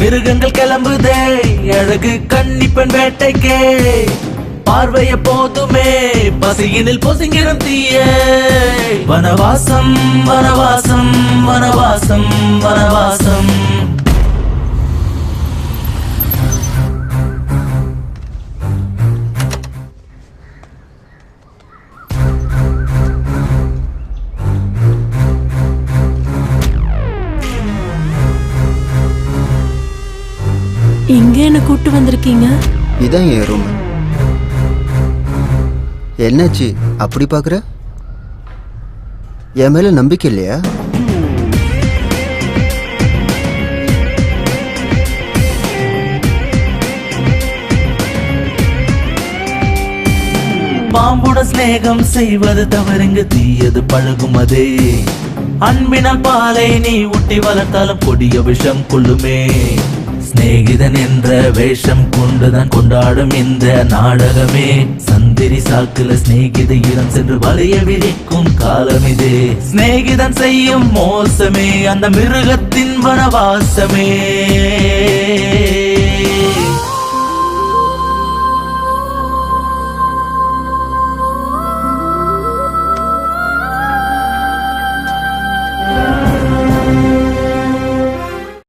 மிருகங்கள் கிளம்புதே அழகு கன்னிப்பெண் வேட்டைக்கே. பார்வைய போதுமே பசியினில் பொசுங்கிடும் தீய. வனவாசம் வனவாசம் வனவாசம் வனவாசம். எங்க என்ன கூட்டு வந்திருக்கீங்க? இதான் என் ரூம். என்னாச்சு அப்படி பாக்குற? என் மேல நம்பிக்கை இல்லையா? பாம்புடன் சிநேகம் செய்வது தவறுங்க, தீயது பழகும் அதே. அன்பினால் பாலை நீ ஊட்டி வளர்த்தாலும் கொடிய விஷம் கொள்ளுமே. சிநேகிதன் என்ற வேஷம் கொண்டுதான் கொண்டாடும் இந்த நாடகமே. சந்திரி சாக்குல சிநேகித இடம் சென்று வளைய விரிக்கும் காலம் இது. சிநேகிதன் செய்யும் மோசமே அந்த மிருகத்தின் வனவாசமே.